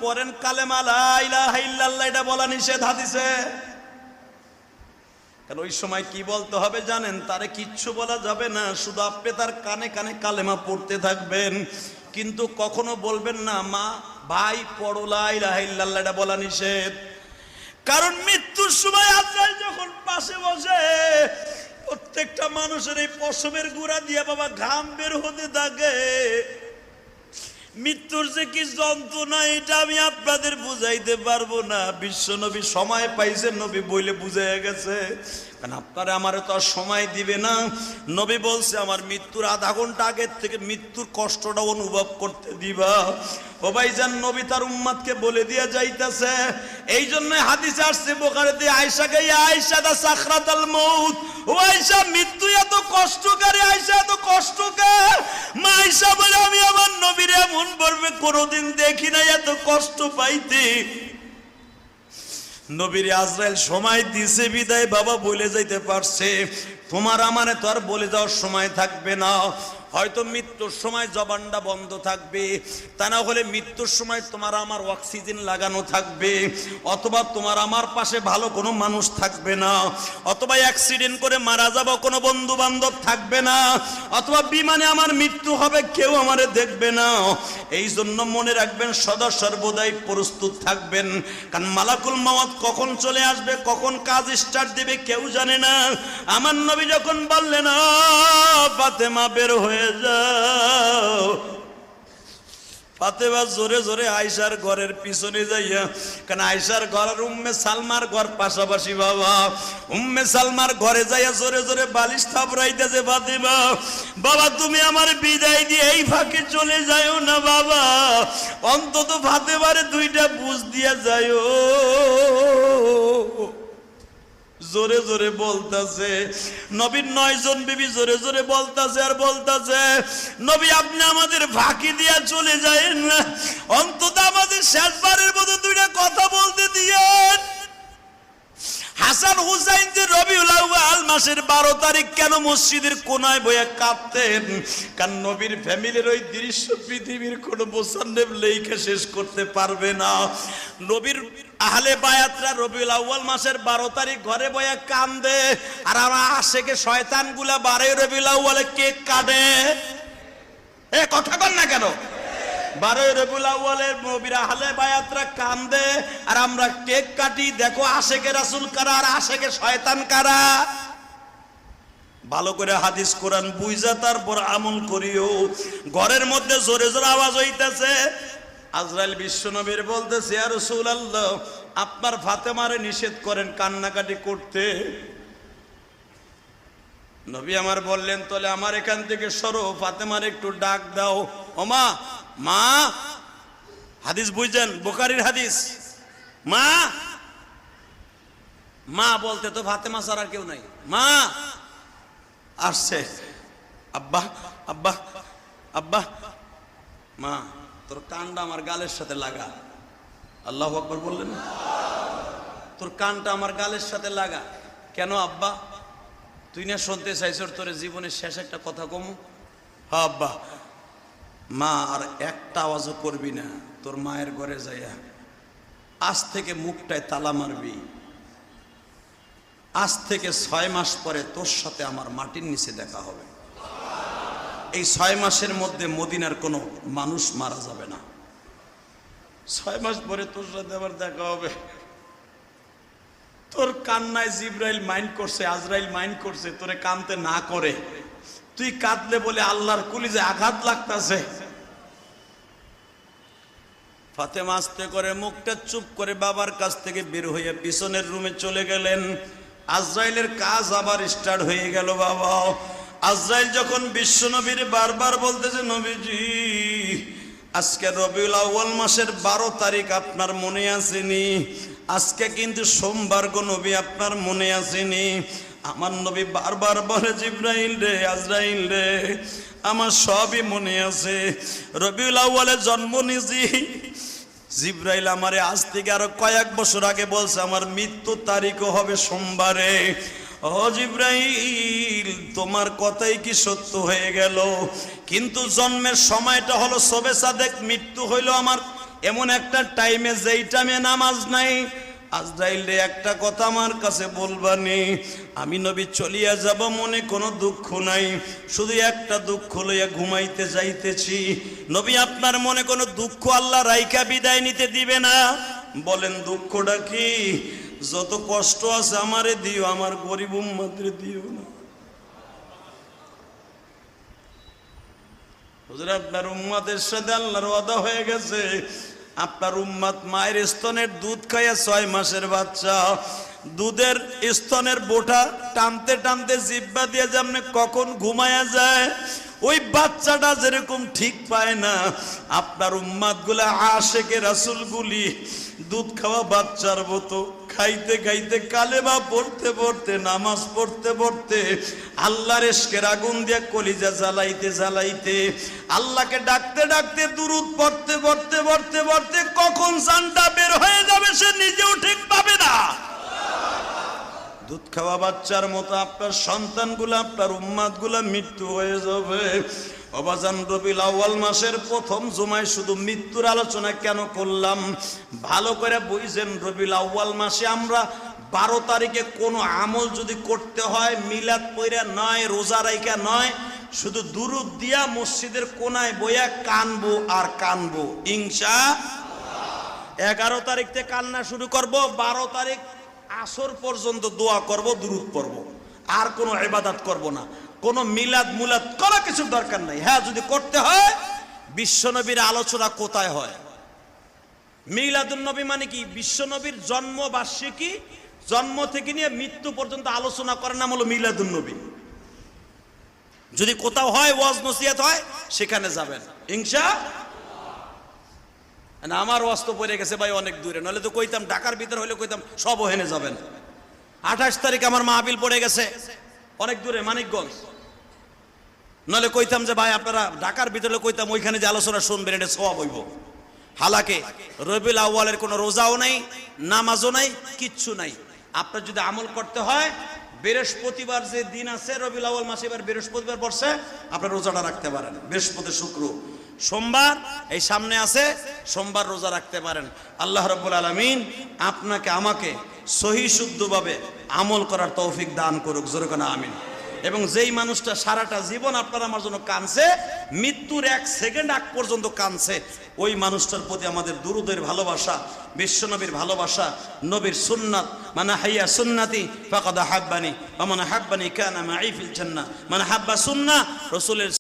পড়েন কালেমা লা ইলাহা ইল্লাল্লাহ, এটা বলা নিষেধ হাদিসে। কারণ ওই সময় কি বলতে হবে জানেন? তারে কিচ্ছু বলা যাবে না, শুধু আপনি তার কানে কানে কালেমা পড়তে থাকবেন, কিন্তু কখনো বলবেন না মা ভাই পড়ো লা ইলাহা ইল্লাল্লাহ, এটা বলা নিষেধ। কারণ মৃত্যুর সময় আজরাইল যখন পাশে বসে, প্রত্যেকটা মানুষের এই পশমের গুঁড়া দিয়ে বাবা ঘাম বের হতে থাকে। মৃত্যুর যে কি যন্ত্রণা এটা আমি আপনাদের বুঝাইতে পারবো না। বিশ্ব নবী সময় পাইছে, নবী বইলে বুঝাইয়া গেছে। কারণ আপনারা আমারে তো আর সময় দিবে না। নবী বলছে আমার মৃত্যুর আধা ঘন্টা আগের থেকে মৃত্যুর কষ্টটা অনুভব করতে দিবা। ও ভাইজান, নবী তার উম্মতকে বলে দিয়া যাইতেছে। এই জন্য হাদিসে আসছে বুখারীতে, আয়েশাকে আয়েশা দা সাকরাতুল মউত, ও আয়েশা মৃত্যু এত কষ্টকারী, আয়েশা এত কষ্টকর। মা আয়েশা বলে আমি আমার নবীর এমন ভাবে কোনোদিন দেখি নাই এত কষ্ট পাইতে। নবীর আজরাইল সময় দিছে বিদায় বাবা বলে যাইতে পারছে। তোমার আমারে তো আর বলে যাওয়ার সময় থাকবে না। হয়তো মৃত্যুর সময় জবানটা বন্ধ থাকবে, তা না হলে মৃত্যুর সময় তোমার আমার অক্সিজেন লাগানো থাকবে, অথবা তোমার আমার পাশে ভালো কোনো মানুষ থাকবে না, অথবা অ্যাক্সিডেন্ট করে মারা যাব কোনো বন্ধু বান্ধব থাকবে না, অথবা বিমানে আমার মৃত্যু হবে কেউ আমারে দেখবে না। এই জন্য মনে রাখবেন সদা সর্বদাই প্রস্তুত থাকবেন। কারণ মালাকুল মওত কখন চলে আসবে, কখন কাজ স্টার্ট দিবে কেউ জানে না। আমার নবী যখন বললেন ফাতেমা বের হয়ে যাও, ফাতেমা জোরে জোরে আয়েশার ঘরের পিছনে যাইয়া, কারণ আয়েশার ঘর আর উম্মে সালমার ঘর পাশাপাশি বাবা। উম্মে সালমার ঘরে যাইয়া জোরে জোরে বালিশ থাপড়াইতেছে, ফাতেমা বাবা তুমি আমার বিদায় দিয়ে এই ফাঁকে চলে যাইও না বাবা, অন্তত ফাতেমারে দুইটা বুঝ দিয়া যাইও। জোরে জোরে বলতাছে নবীর 9 জন বিবি, জোরে জোরে বলতাছে আর বলতাছে নবী আপনি আমাদের ফাঁকি দিয়া চলে যায়েন না, অন্তত আমাদের শেষবারের মতো দুইটা কথা বলতে দিয়েন। হাসান হুসাইন যে রবিউল আউয়াল মাসের 12 তারিখ কেন মসজিদের কোনায় বইয়া কাঁদতেন? কারণ নবীর ফ্যামিলির ওই দৃশ্য পৃথিবীর কোনো মুসান্নেফ লেখা শেষ করতে পারবে না। নবীর আহলে বায়াতরা রবিউল আউয়াল মাসের 12 তারিখ ঘরে বইয়া কান্দে, আর আমরা আশেকে শয়তানগুলা 12 রবিউল আউয়ালে কেক কাটে। এ কথা বল না কেন? 12 রবিউল আউয়ালের নবীর আহলে বায়াতরা কান্দে আর আমরা কেক কাটি। দেখো আশেকে রাসূল কারা আর আশেকে শয়তান কারা। ভালো করে হাদিস কোরআন বুঝা তারপর আমল করিও। ঘরের মধ্যে জোরে জোরে আওয়াজ হইতেছে। আজরাইল বিশ্ব নবীর বলতেছে ইয়া রাসূলুল্লাহ আপনার ফাতেমারে নিষেধ করেন কান্নাকাটি করতে। নবী আমার বললেন তাহলে আমার এখান থেকে সরো, ফাতেমারে একটু ডাক দাও। ও মা, মা, হাদিস বুঝছেন বুখারীর হাদিস। মা, মা বলতে তো ফাতেমা ছাড়া কেউ নাই। মা আসছে। আব্বা, আব্বা, আব্বা। মা তোর কানটা আমার গালের সাথে লাগা। আল্লাহু আকবার বললেন না? তোর কানটা আমার গালের সাথে লাগা। কেন আব্বা? তুই না শুনতে চাইছর তোর জীবনের শেষ একটা কথা কমু? হ্যাঁ আব্বা। মা আর একটা আওয়াজও করবি না। তোর মায়ের ঘরে যাইয়া আজ থেকে মুখটায় তালা মারবি। আজ থেকে 6 মাস পরে তোর সাথে আমার মাটির নিচে দেখা হবে। এই 6 মাসের মধ্যে মদিনার কোনো মানুষ মারা যাবে না। 6 মাস পরে তোর সাথে আবার দেখা হবে। তোর কান্নায় জিবরাইল মাইন্ড করছে, আজরাইল মাইন্ড করছে তোরে কানতে না করে। তুই কাঁদলে বলে আল্লাহর কলিজায় আঘাত লাগতাছে। ফাতেমা আস্তে করে মুখটা চুপ করে বাবার কাছ থেকে বের হয়ে পিছনের রুমে চলে গেলেন। আজরাইলের কাজ আবার স্টার্ট হয়ে গেল বাবা। আজরাইল যখন বিশ্ব নবীর বারবার বলতেছে নবীজি আজকে রবিউল আউয়াল মাসের 12 তারিখ আপনার মনে আসেনি? আজকে কিন্তু সোমবার গো নবী, আপনার মনে আসেনি? আমার নবী বারবার বলে জিবরাইল রে, আজরাইল রে, আমার সবই মনে আছে। রবিউল আউয়ালে জন্ম নিয়েছি। জিবরাইল আমারে আজ থেকে আরো কয়েক বছর আগে বলছে আমার মৃত্যু তারিখও হবে সোমবারে। ও জিবরাইল তোমার কথাই কি সত্য হয়ে গেল? কিন্তু জন্মের সময়টা হলো শবে সাদেক, মৃত্যু হইল আমার এমন একটা টাইমে যেই টাইমে নামাজ নাই, আজরাইল রে একটা কথা আমার কাছে বলবানি, আমি নবী চলিয়া যাব, মনে কোনো দুঃখ নাই, শুধু একটা দুঃখ লইয়া ঘুমাইতে যাইতেছি। নবী আপনার মনে কোনো দুঃখ আল্লাহ রাইখা বিদায় নিতে দিবে না। বলেন দুঃখটা কি? যত কষ্ট আছে আমারে দিও, আমার গরিব উম্মতরে দিও না। হুজুর আপনার উম্মতের সাথে আল্লাহর ওয়াদা হয়ে গেছে, আপনার উম্মত মায়ের স্তনের দুধ খাইয়া 6 মাসের বাচ্চা, দুধের স্তনের বোটা টানতে টানতে জিহ্বা দিয়ে যেমন কখন ঘুমায়া যায়, ওই বাচ্চাটা যেরকম ঠিক পায় না, আপনার উম্মত গুলা আশেকে রাসূল গুলি দুধ খাওয়া বাচ্চার মতো খাইতে খাইতে, কালেমা পড়তে পড়তে, নামাজ পড়তে পড়তে, আল্লাহর ইশকের আগুন দিয়ে কলিজা জ্বালাইতে জ্বালাইতে, আল্লাহকে ডাকতে ডাকতে, দুরূদ পড়তে পড়তে পড়তে পড়তে কখন জানটা বের হয়ে যাবে সে নিজেও ঠিক পাবে না। দুধ খাওয়া বাচ্চার মতো আপনার সন্তানগুলো, আপনার উম্মতগুলো মৃত্যু হয়ে যাবে। অবাজান রবিউল আউয়াল মাসের প্রথম জুমায় শুধু মৃত্যুর আলোচনা কেন করলাম ভালো করে বুঝেন। রবিউল আউয়াল মাসে আমরা 12 তারিখে কোনো আমল যদি করতে হয়, মিলাদ পইরা নয়, রোজা রাইখা নয়, শুধু দুরূদ দিয়া মসজিদের কোনায় বইয়া কানবো আর কানবো ইনশাআল্লাহ। 11 তারিখ থেকে কান্না শুরু করব, 12 তারিখ আসর পর্যন্ত দোয়া করব, দুরূদ পড়ব, আর কোনো ইবাদত করব না। কোনো মিলাদ মুলাদ করা কিছু দরকার নাই। হ্যাঁ, যদি করতে হয় বিশ্বনবীর আলোচনা কোথায় হয়? মিলাদুন নবী মানে কি? বিশ্বনবীর জন্ম বার্ষিকী, জন্ম থেকে নিয়ে মৃত্যু পর্যন্ত আলোচনা করার নাম হলো মিলাদুন নবী। যদি কোথাও হয় ওয়াজ নসিহত হয়, সেখানে যাবেন ইনশাআল্লাহ। আমার ওয়াজ তো পড়ে গেছে ভাই অনেক দূরে, নাহলে তো কইতাম, ঢাকার ভিতরে হইলে কইতাম সব ওখানে যাবেন। 28 তারিখ আমার মাহফিল পড়ে গেছে অনেক দূরে, মানিকগঞ্জ, নাহলে কইতাম যে ভাই আপনারা ঢাকার ভিতরে, কইতাম ওইখানে যে আলোচনা শুনবেন, এটা সওয়াব হইব। হালাকে রবিউল আউয়ালের কোনো রোজাও নাই, নামাজও নাই, কিচ্ছু নাই। আপনার যদি আমল করতে হয়, বৃহস্পতিবার যে দিন আছে রবিউল আউয়াল মাসে, এবার বৃহস্পতিবার পড়ছে, আপনার রোজাটা রাখতে পারেন। বৃহস্পতি, শুক্র, সোমবার এই সামনে আছে, সোমবার রোজা রাখতে পারেন। আল্লাহ রাব্বুল আলামিন আপনাকে আমাকে সহি শুদ্ধভাবে আমল করার তৌফিক দান করুক, জোরে কোন আমিন। এবং যেই মানুষটা সারাটা জীবন আপনার আমার জন্য কাঁদছে, মৃত্যুর 1 সেকেন্ড আগ পর্যন্ত কাঁদছে, ওই মানুষটার প্রতি আমাদের দুরূদের ভালোবাসা, বিশ্বনবীর ভালোবাসা, নবীর সুন্নাত, মানে হাইয়া সুন্নাতি ফাকাদ হাব্বানি ওয়া মান হাব্বানি কানা মাই ফিল জান্নাহ, মানে হাব্বা সুন্নাহ, রাসূলের